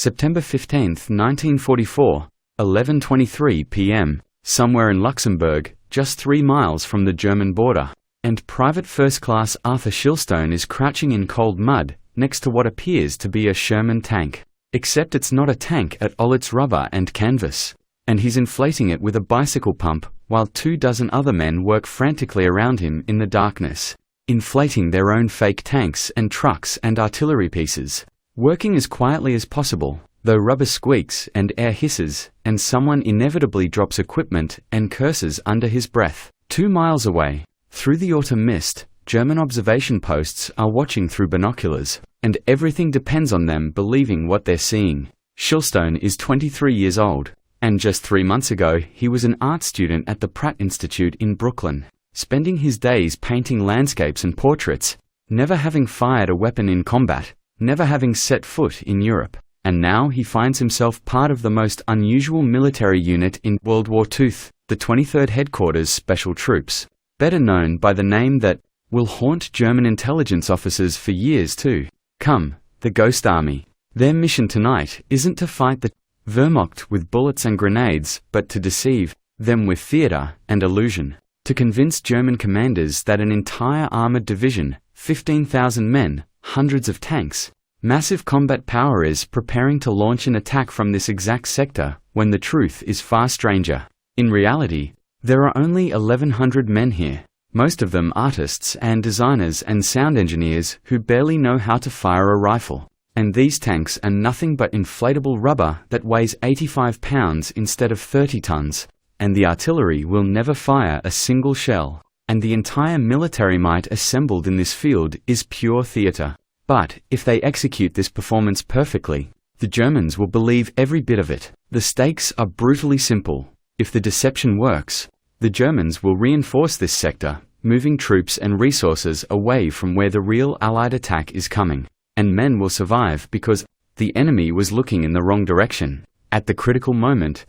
September 15, 1944, 11:23 p.m., somewhere in Luxembourg, just 3 miles from the German border, and Private First Class Arthur Shilstone is crouching in cold mud, next to what appears to be a Sherman tank. Except it's not a tank at all, it's rubber and canvas. And he's inflating it with a bicycle pump, while 24 other men work frantically around him in the darkness, inflating their own fake tanks and trucks and artillery pieces. Working as quietly as possible, though rubber squeaks and air hisses, and someone inevitably drops equipment and curses under his breath. 2 miles away, through the autumn mist, German observation posts are watching through binoculars, and everything depends on them believing what they're seeing. Shilstone is 23 years old, and just 3 months ago he was an art student at the Pratt Institute in Brooklyn, spending his days painting landscapes and portraits, never having fired a weapon in combat, never having set foot in Europe. And now he finds himself part of the most unusual military unit in World War II, the 23rd Headquarters Special Troops, better known by the name that will haunt German intelligence officers for years to come, the Ghost Army. Their mission tonight isn't to fight the Wehrmacht with bullets and grenades, but to deceive them with theater and illusion, to convince German commanders that an entire armored division, 15,000 men, hundreds of tanks, massive combat power is preparing to launch an attack from this exact sector, when the truth is far stranger. In reality, there are only 1,100 men here, most of them artists and designers and sound engineers who barely know how to fire a rifle. And these tanks are nothing but inflatable rubber that weighs 85 pounds instead of 30 tons, and the artillery will never fire a single shell. And the entire military might assembled in this field is pure theater. But, if they execute this performance perfectly, the Germans will believe every bit of it. The stakes are brutally simple. If the deception works, the Germans will reinforce this sector, moving troops and resources away from where the real Allied attack is coming. And men will survive because the enemy was looking in the wrong direction. At the critical moment,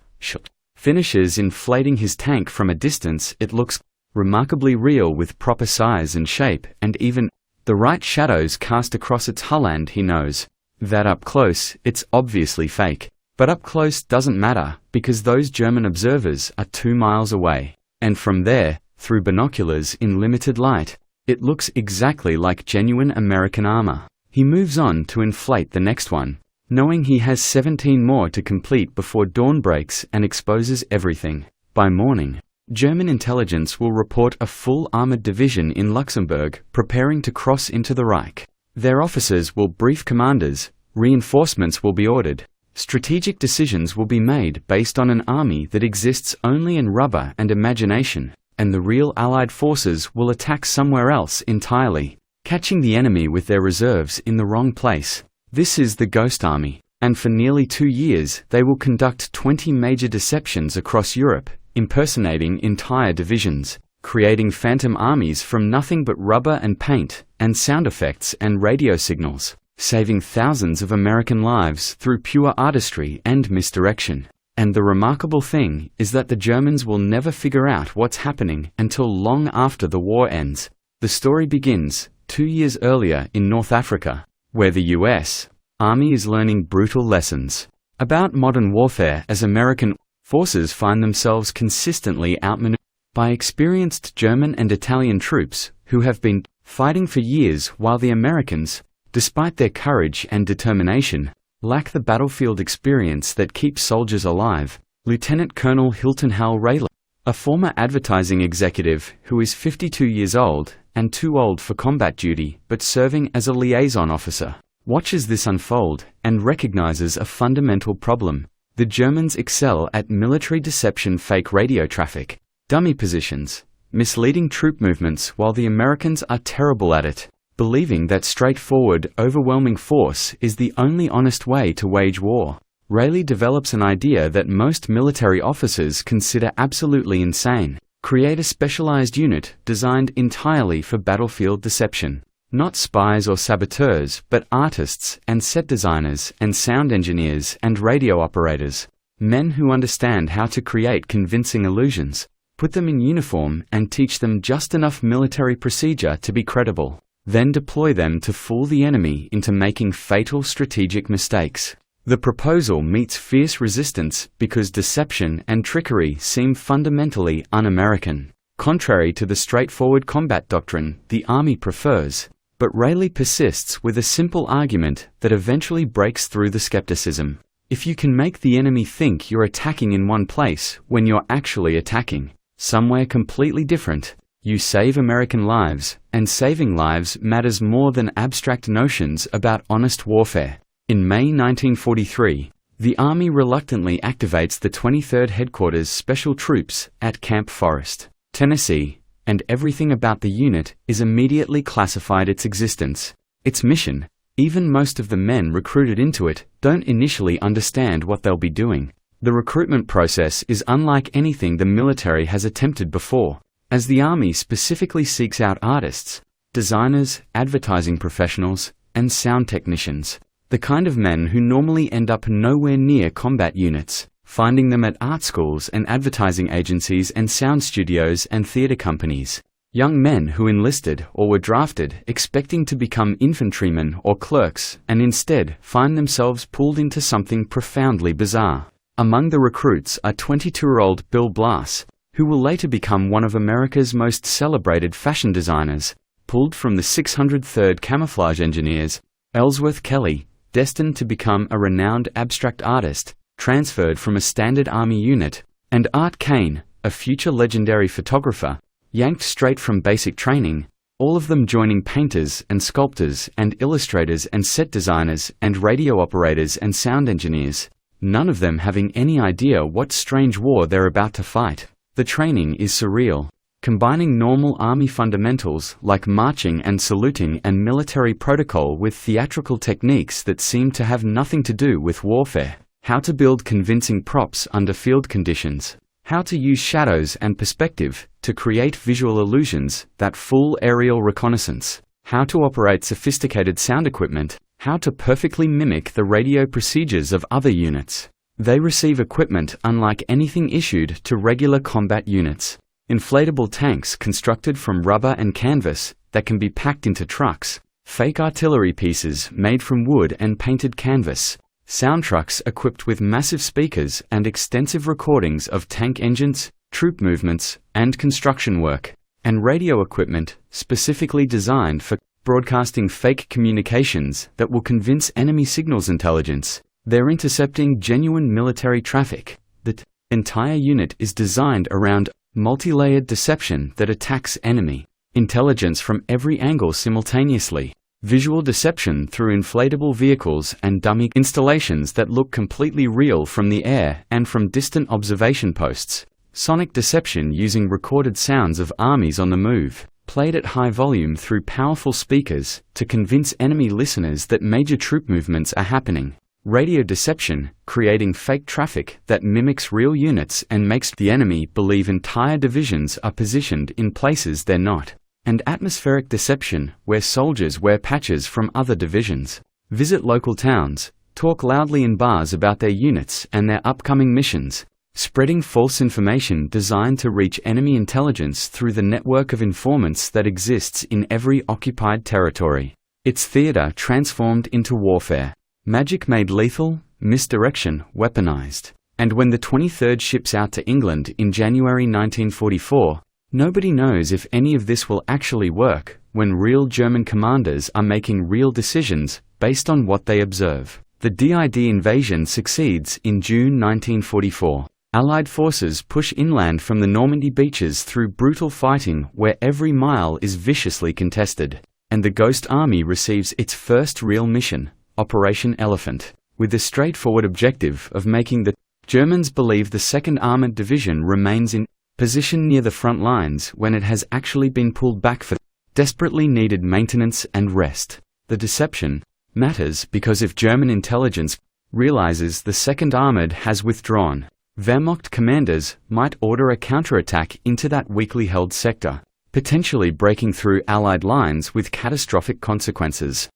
finishes inflating his tank from a distance. It looks remarkably real with proper size and shape, and even the right shadows cast across its hull, and he knows that up close, it's obviously fake. But up close doesn't matter, because those German observers are 2 miles away. And from there, through binoculars in limited light, it looks exactly like genuine American armor. He moves on to inflate the next one, knowing he has 17 more to complete before dawn breaks and exposes everything. By morning, German intelligence will report a full armored division in Luxembourg preparing to cross into the Reich. Their officers will brief commanders, reinforcements will be ordered, strategic decisions will be made based on an army that exists only in rubber and imagination, and the real Allied forces will attack somewhere else entirely, catching the enemy with their reserves in the wrong place. This is the Ghost Army, and for nearly 2 years they will conduct 20 major deceptions across Europe, impersonating entire divisions, creating phantom armies from nothing but rubber and paint, and sound effects and radio signals, saving thousands of American lives through pure artistry and misdirection. And the remarkable thing is that the Germans will never figure out what's happening until long after the war ends. The story begins 2 years earlier in North Africa, where the U.S. Army is learning brutal lessons about modern warfare as American forces find themselves consistently outmaneuvered by experienced German and Italian troops who have been fighting for years, while the Americans, despite their courage and determination, lack the battlefield experience that keeps soldiers alive. Lieutenant Colonel Hilton Hal Rayleigh, a former advertising executive who is 52 years old and too old for combat duty but serving as a liaison officer, watches this unfold and recognizes a fundamental problem. The Germans excel at military deception, fake radio traffic, dummy positions, misleading troop movements, while the Americans are terrible at it, believing that straightforward, overwhelming force is the only honest way to wage war. Rayleigh develops an idea that most military officers consider absolutely insane: create a specialized unit designed entirely for battlefield deception. Not spies or saboteurs, but artists and set designers and sound engineers and radio operators. Men who understand how to create convincing illusions, put them in uniform and teach them just enough military procedure to be credible. Then deploy them to fool the enemy into making fatal strategic mistakes. The proposal meets fierce resistance because deception and trickery seem fundamentally un-American. Contrary to the straightforward combat doctrine the Army prefers, but rarely persists with a simple argument that eventually breaks through the skepticism. If you can make the enemy think you're attacking in one place when you're actually attacking somewhere completely different, you save American lives, and saving lives matters more than abstract notions about honest warfare. In May 1943, the Army reluctantly activates the 23rd Headquarters Special Troops at Camp Forest, Tennessee, and everything about the unit is immediately classified its existence, its mission. Even most of the men recruited into it don't initially understand what they'll be doing. The recruitment process is unlike anything the military has attempted before, as the Army specifically seeks out artists, designers, advertising professionals, and sound technicians. The kind of men who normally end up nowhere near combat units, finding them at art schools and advertising agencies and sound studios and theater companies. Young men who enlisted or were drafted expecting to become infantrymen or clerks and instead find themselves pulled into something profoundly bizarre. Among the recruits are 22-year-old Bill Blass, who will later become one of America's most celebrated fashion designers, pulled from the 603rd Camouflage Engineers, Ellsworth Kelly, destined to become a renowned abstract artist, transferred from a standard Army unit, and Art Kane, a future legendary photographer, yanked straight from basic training, all of them joining painters and sculptors and illustrators and set designers and radio operators and sound engineers, none of them having any idea what strange war they're about to fight. The training is surreal, combining normal Army fundamentals like marching and saluting and military protocol with theatrical techniques that seem to have nothing to do with warfare. How to build convincing props under field conditions. How to use shadows and perspective to create visual illusions that fool aerial reconnaissance. How to operate sophisticated sound equipment. How to perfectly mimic the radio procedures of other units. They receive equipment unlike anything issued to regular combat units. Inflatable tanks constructed from rubber and canvas that can be packed into trucks. Fake artillery pieces made from wood and painted canvas. Sound trucks equipped with massive speakers and extensive recordings of tank engines, troop movements, and construction work. And radio equipment specifically designed for broadcasting fake communications that will convince enemy signals intelligence they're intercepting genuine military traffic. The entire unit is designed around multi-layered deception that attacks enemy intelligence from every angle simultaneously. Visual deception through inflatable vehicles and dummy installations that look completely real from the air and from distant observation posts. Sonic deception using recorded sounds of armies on the move, played at high volume through powerful speakers to convince enemy listeners that major troop movements are happening. Radio deception, creating fake traffic that mimics real units and makes the enemy believe entire divisions are positioned in places they're not. And atmospheric deception, where soldiers wear patches from other divisions, visit local towns, talk loudly in bars about their units and their upcoming missions, spreading false information designed to reach enemy intelligence through the network of informants that exists in every occupied territory. It's theater transformed into warfare. Magic made lethal, misdirection weaponized. And when the 23rd ships out to England in January 1944, nobody knows if any of this will actually work when real German commanders are making real decisions based on what they observe. The DID invasion succeeds in June 1944. Allied forces push inland from the Normandy beaches through brutal fighting where every mile is viciously contested. And the Ghost Army receives its first real mission, Operation Elephant, with the straightforward objective of making the Germans believe the 2nd Armored Division remains in position near the front lines when it has actually been pulled back for desperately needed maintenance and rest. The deception matters because if German intelligence realizes the 2nd Armored has withdrawn, Wehrmacht commanders might order a counterattack into that weakly held sector, potentially breaking through Allied lines with catastrophic consequences.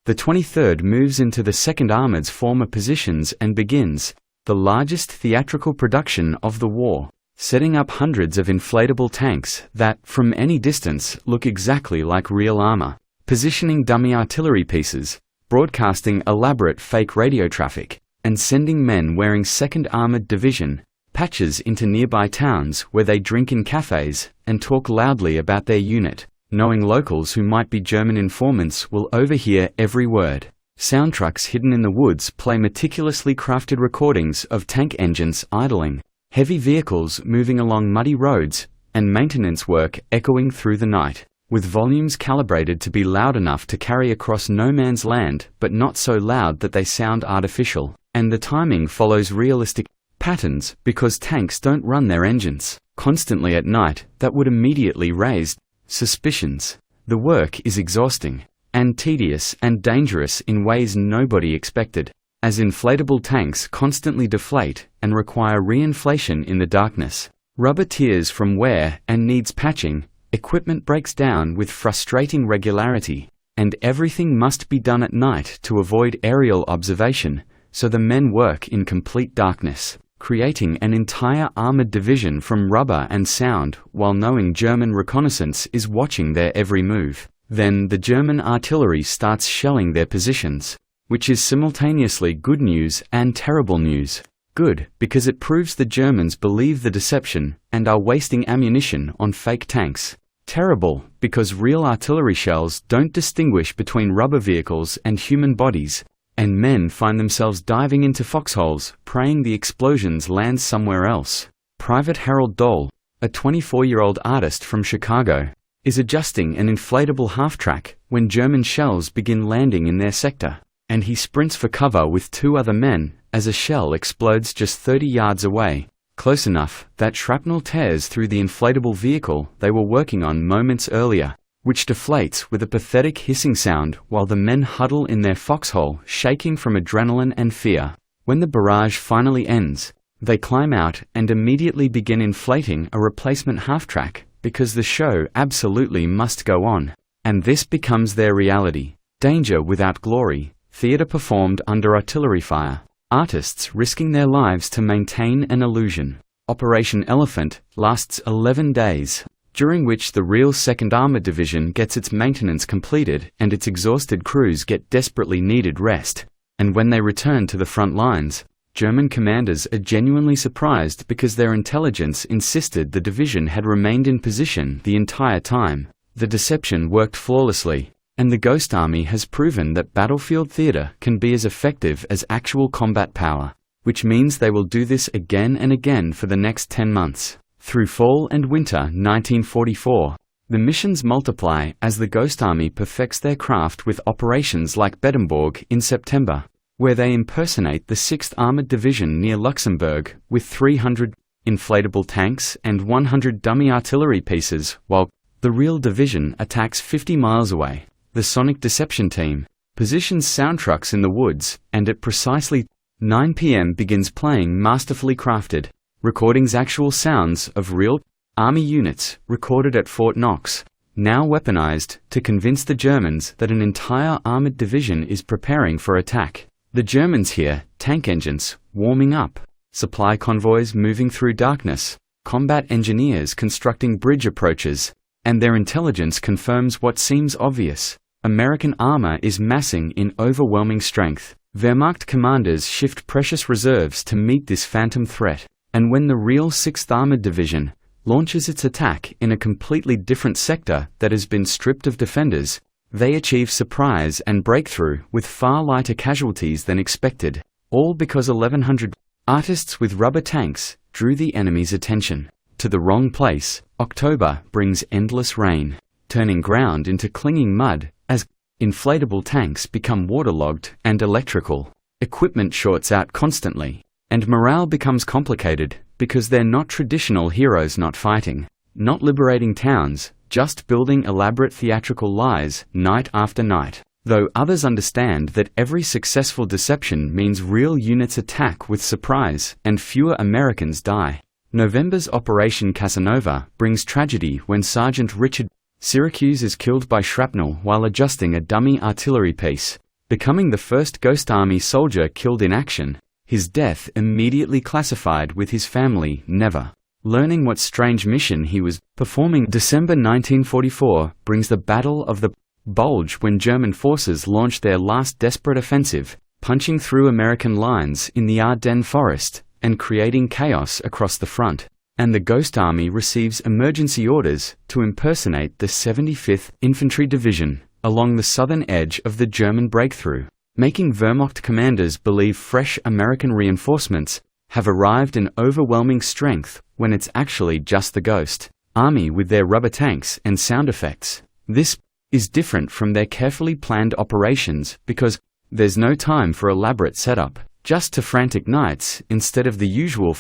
The 23rd moves into the 2nd Armored's former positions and begins the largest theatrical production of the war, setting up hundreds of inflatable tanks that, from any distance, look exactly like real armor, positioning dummy artillery pieces, broadcasting elaborate fake radio traffic, and sending men wearing 2nd Armored Division patches into nearby towns where they drink in cafes and talk loudly about their unit, knowing locals who might be German informants will overhear every word. Sound trucks hidden in the woods play meticulously crafted recordings of tank engines idling, heavy vehicles moving along muddy roads, and maintenance work echoing through the night, with volumes calibrated to be loud enough to carry across no man's land but not so loud that they sound artificial, and the timing follows realistic patterns because tanks don't run their engines constantly at night. That would immediately raise suspicions. The work is exhausting and tedious and dangerous in ways nobody expected, as inflatable tanks constantly deflate and require reinflation in the darkness. Rubber tears from wear and needs patching, equipment breaks down with frustrating regularity, and everything must be done at night to avoid aerial observation, so the men work in complete darkness, creating an entire armored division from rubber and sound while knowing German reconnaissance is watching their every move. Then the German artillery starts shelling their positions, which is simultaneously good news and terrible news. Good, because it proves the Germans believe the deception and are wasting ammunition on fake tanks. Terrible, because real artillery shells don't distinguish between rubber vehicles and human bodies, and men find themselves diving into foxholes, praying the explosions land somewhere else. Private Harold Dole, a 24-year-old artist from Chicago, is adjusting an inflatable half-track when German shells begin landing in their sector, and he sprints for cover with 2 other men as a shell explodes just 30 yards away, close enough that shrapnel tears through the inflatable vehicle they were working on moments earlier, which deflates with a pathetic hissing sound while the men huddle in their foxhole, shaking from adrenaline and fear. When the barrage finally ends, they climb out and immediately begin inflating a replacement half-track, because the show absolutely must go on. And this becomes their reality. Danger without glory, theater performed under artillery fire, artists risking their lives to maintain an illusion. Operation Elephant lasts 11 days, during which the real 2nd Armored Division gets its maintenance completed and its exhausted crews get desperately needed rest. And when they return to the front lines, German commanders are genuinely surprised because their intelligence insisted the division had remained in position the entire time. The deception worked flawlessly, and the Ghost Army has proven that battlefield theater can be as effective as actual combat power, which means they will do this again and again for the next 10 months. Through fall and winter 1944, the missions multiply as the Ghost Army perfects their craft with operations like Bedemborg in September, where they impersonate the 6th Armored Division near Luxembourg with 300 inflatable tanks and 100 dummy artillery pieces, while the real division attacks 50 miles away. The Sonic Deception team positions sound trucks in the woods, and at precisely 9 p.m. begins playing masterfully crafted recordings, actual sounds of real Army units recorded at Fort Knox, now weaponized, to convince the Germans that an entire armored division is preparing for attack. The Germans hear tank engines warming up, supply convoys moving through darkness, combat engineers constructing bridge approaches, and their intelligence confirms what seems obvious. American armor is massing in overwhelming strength. Wehrmacht commanders shift precious reserves to meet this phantom threat, and when the real 6th Armored Division launches its attack in a completely different sector that has been stripped of defenders, they achieve surprise and breakthrough with far lighter casualties than expected, all because 1,100 artists with rubber tanks drew the enemy's attention to the wrong place. October brings endless rain, turning ground into clinging mud as inflatable tanks become waterlogged and electrical equipment shorts out constantly, and morale becomes complicated because they're not traditional heroes, not fighting, not liberating towns, just building elaborate theatrical lies night after night. Though others understand that every successful deception means real units attack with surprise and fewer Americans die. November's Operation Casanova brings tragedy when Sergeant Richard Syracuse is killed by shrapnel while adjusting a dummy artillery piece, becoming the first Ghost Army soldier killed in action. His death immediately classified with his family never learning what strange mission he was performing. December 1944 brings the Battle of the bulge when German forces launched their last desperate offensive, punching through American lines in the Ardennes forest and creating chaos across the front. And the Ghost Army receives emergency orders to impersonate the 75th Infantry Division along the southern edge of the German breakthrough, making Wehrmacht commanders believe fresh American reinforcements have arrived in overwhelming strength when it's actually just the Ghost Army with their rubber tanks and sound effects. This is different from their carefully planned operations because there's no time for elaborate setup, just to frantic knights instead of the usual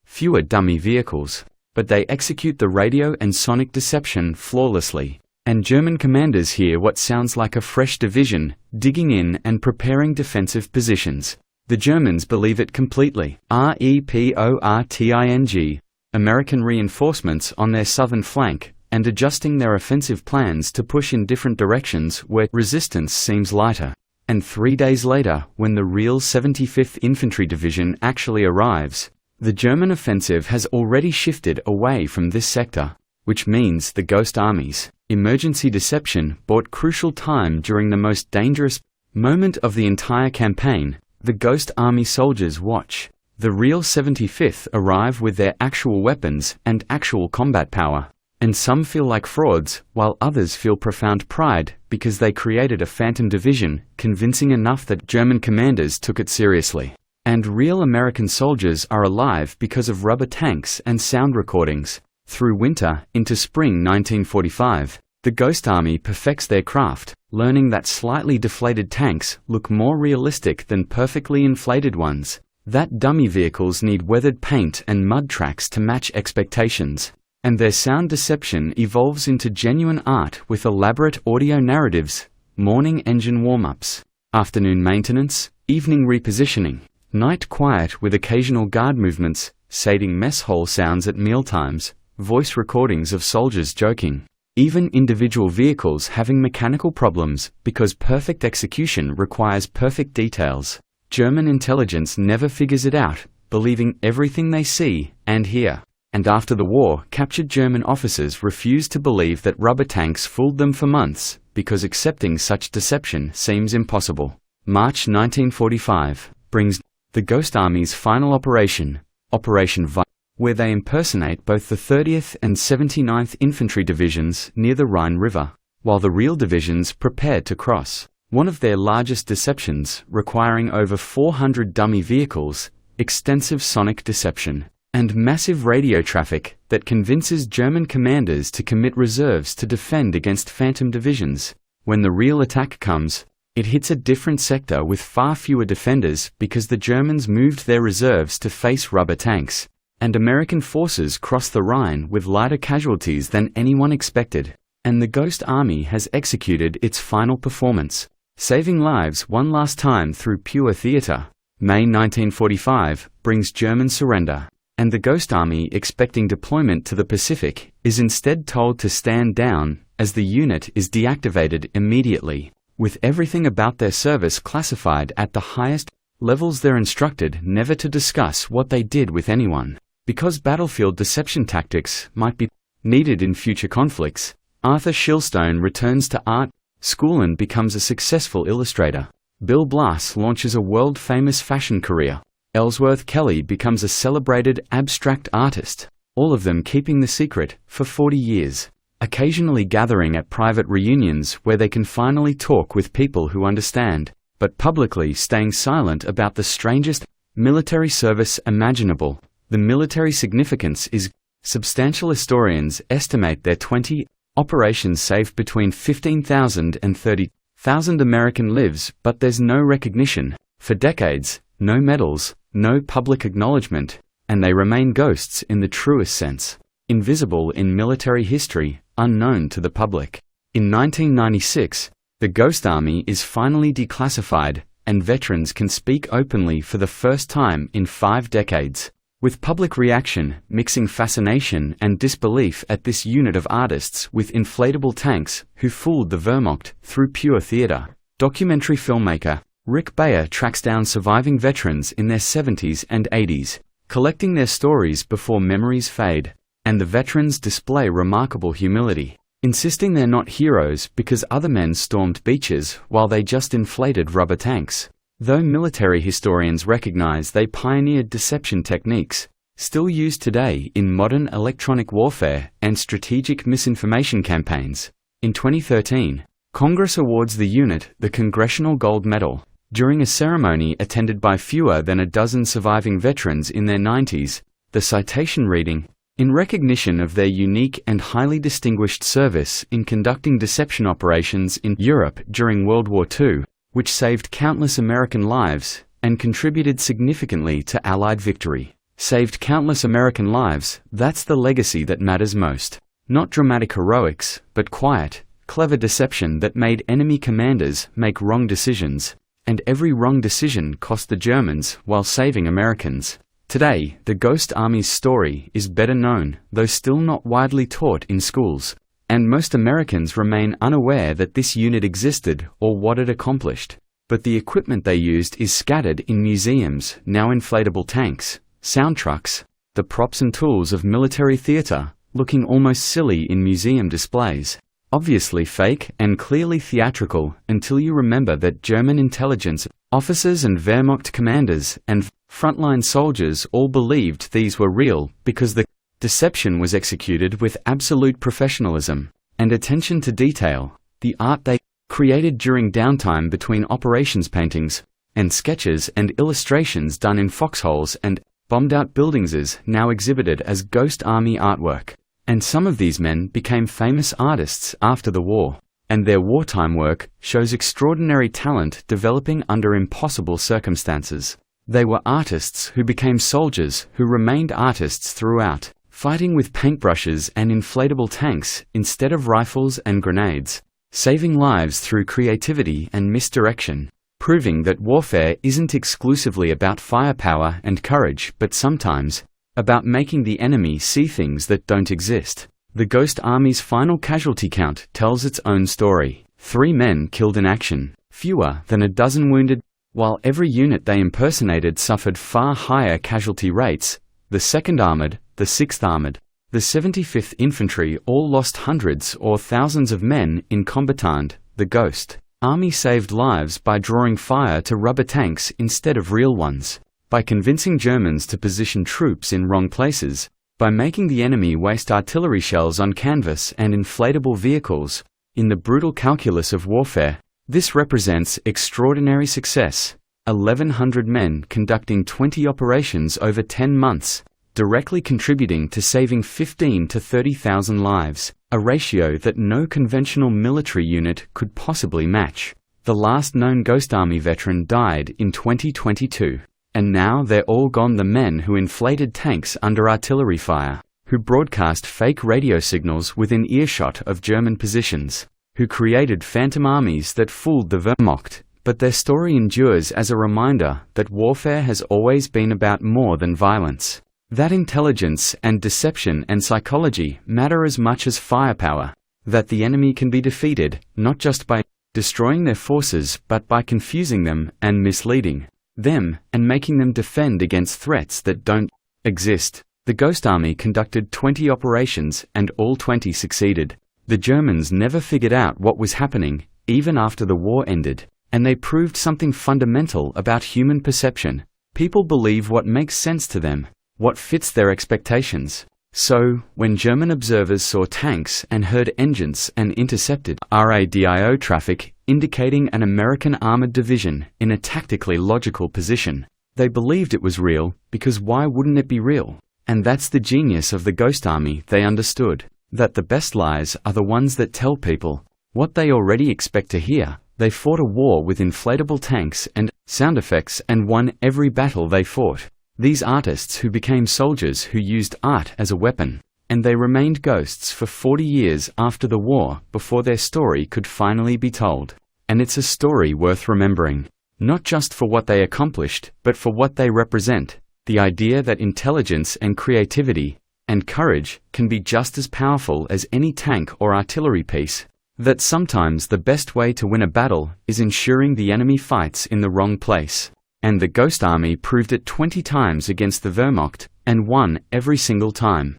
fewer dummy vehicles. But they execute the radio and sonic deception flawlessly. And German commanders hear what sounds like a fresh division, digging in and preparing defensive positions. The Germans believe it completely. Reporting American reinforcements on their southern flank, and adjusting their offensive plans to push in different directions where resistance seems lighter. And 3 days later, when the real 75th Infantry Division actually arrives, the German offensive has already shifted away from this sector, which means the Ghost Army's emergency deception bought crucial time during the most dangerous moment of the entire campaign. The Ghost Army soldiers watch the real 75th arrive with their actual weapons and actual combat power. And some feel like frauds, while others feel profound pride because they created a phantom division, convincing enough that German commanders took it seriously. And real American soldiers are alive because of rubber tanks and sound recordings. Through winter into spring 1945, the Ghost Army perfects their craft, learning that slightly deflated tanks look more realistic than perfectly inflated ones, that dummy vehicles need weathered paint and mud tracks to match expectations. And their sound deception evolves into genuine art with elaborate audio narratives, morning engine warm-ups, afternoon maintenance, evening repositioning, night quiet with occasional guard movements, sating mess hall sounds at mealtimes, voice recordings of soldiers joking, even individual vehicles having mechanical problems because perfect execution requires perfect details. German intelligence never figures it out, believing everything they see and hear. And after the war, captured German officers refused to believe that rubber tanks fooled them for months, because accepting such deception seems impossible. March 1945 brings the Ghost Army's final operation, Operation Vi, where they impersonate both the 30th and 79th Infantry Divisions near the Rhine River, while the real divisions prepare to cross. One of their largest deceptions, requiring over 400 dummy vehicles, extensive sonic deception, and massive radio traffic that convinces German commanders to commit reserves to defend against phantom divisions. When the real attack comes, it hits a different sector with far fewer defenders because the Germans moved their reserves to face rubber tanks, and American forces cross the Rhine with lighter casualties than anyone expected. And the Ghost Army has executed its final performance, saving lives one last time through pure theater. May 1945 brings German surrender. And the Ghost Army, expecting deployment to the Pacific, is instead told to stand down, as the unit is deactivated immediately. With everything about their service classified at the highest levels, they're instructed never to discuss what they did with anyone. Because battlefield deception tactics might be needed in future conflicts, Arthur Shilstone returns to art school and becomes a successful illustrator. Bill Blass launches a world-famous fashion career. Ellsworth Kelly becomes a celebrated abstract artist, all of them keeping the secret for 40 years, occasionally gathering at private reunions where they can finally talk with people who understand, but publicly staying silent about the strangest military service imaginable. The military significance is substantial. Historians estimate their 20 operations saved between 15,000 and 30,000 American lives, but there's no recognition. For decades, no medals, no public acknowledgement, and they remain ghosts in the truest sense. Invisible in military history, unknown to the public. In 1996, the Ghost Army is finally declassified, and veterans can speak openly for the first time in 5 decades. With public reaction mixing fascination and disbelief at this unit of artists with inflatable tanks who fooled the Wehrmacht through pure theater. Documentary filmmaker Rick Bayer tracks down surviving veterans in their 70s and 80s, collecting their stories before memories fade, and the veterans display remarkable humility. insisting they're not heroes because other men stormed beaches while they just inflated rubber tanks. Though military historians recognize they pioneered deception techniques, still used today in modern electronic warfare and strategic misinformation campaigns. In 2013, Congress awards the unit the Congressional Gold Medal. During a ceremony attended by fewer than a dozen surviving veterans in their 90s, the citation reading, "In recognition of their unique and highly distinguished service in conducting deception operations in Europe during World War II, which saved countless American lives and contributed significantly to Allied victory." Saved countless American lives, that's the legacy that matters most. Not dramatic heroics, but quiet, clever deception that made enemy commanders make wrong decisions. And every wrong decision cost the Germans while saving Americans. Today, the Ghost Army's story is better known, though still not widely taught in schools. And most Americans remain unaware that this unit existed or what it accomplished. But the equipment they used is scattered in museums, now inflatable tanks, sound trucks, the props and tools of military theater, looking almost silly in museum displays. Obviously fake and clearly theatrical until you remember that German intelligence officers and Wehrmacht commanders and frontline soldiers all believed these were real because the deception was executed with absolute professionalism and attention to detail. The art they created during downtime between operations, paintings and sketches and illustrations done in foxholes and bombed-out buildings is now exhibited as Ghost Army artwork. And some of these men became famous artists after the war, and their wartime work shows extraordinary talent developing under impossible circumstances. They were artists who became soldiers who remained artists throughout, fighting with paintbrushes and inflatable tanks instead of rifles and grenades, saving lives through creativity and misdirection, proving that warfare isn't exclusively about firepower and courage but sometimes about making the enemy see things that don't exist. The Ghost Army's final casualty count tells its own story. 3 men killed in action, fewer than a dozen wounded, while every unit they impersonated suffered far higher casualty rates. The 2nd Armored, the 6th Armored, the 75th Infantry all lost hundreds or thousands of men in combatant. The Ghost Army saved lives by drawing fire to rubber tanks instead of real ones, by convincing Germans to position troops in wrong places, by making the enemy waste artillery shells on canvas and inflatable vehicles. In the brutal calculus of warfare, this represents extraordinary success. 1,100 men conducting 20 operations over 10 months, directly contributing to saving 15 to 30,000 lives, a ratio that no conventional military unit could possibly match. The last known Ghost Army veteran died in 2022. And now they're all gone, the men who inflated tanks under artillery fire, who broadcast fake radio signals within earshot of German positions, who created phantom armies that fooled the Wehrmacht. But their story endures as a reminder that warfare has always been about more than violence. That intelligence and deception and psychology matter as much as firepower. That the enemy can be defeated, not just by destroying their forces but by confusing them and misleading them, and making them defend against threats that don't exist. The Ghost Army conducted 20 operations and all 20 succeeded. The Germans never figured out what was happening, even after the war ended. And they proved something fundamental about human perception. People believe what makes sense to them, what fits their expectations. So, when German observers saw tanks and heard engines and intercepted radio traffic, indicating an American armored division in a tactically logical position, they believed it was real, because why wouldn't it be real? And that's the genius of the Ghost Army. They understood that the best lies are the ones that tell people what they already expect to hear. They fought a war with inflatable tanks and sound effects and won every battle they fought. These artists who became soldiers who used art as a weapon, and they remained ghosts for 40 years after the war before their story could finally be told. And it's a story worth remembering, not just for what they accomplished, but for what they represent. The idea that intelligence and creativity and courage can be just as powerful as any tank or artillery piece. That sometimes the best way to win a battle is ensuring the enemy fights in the wrong place. And the Ghost Army proved it 20 times against the Wehrmacht, and won every single time.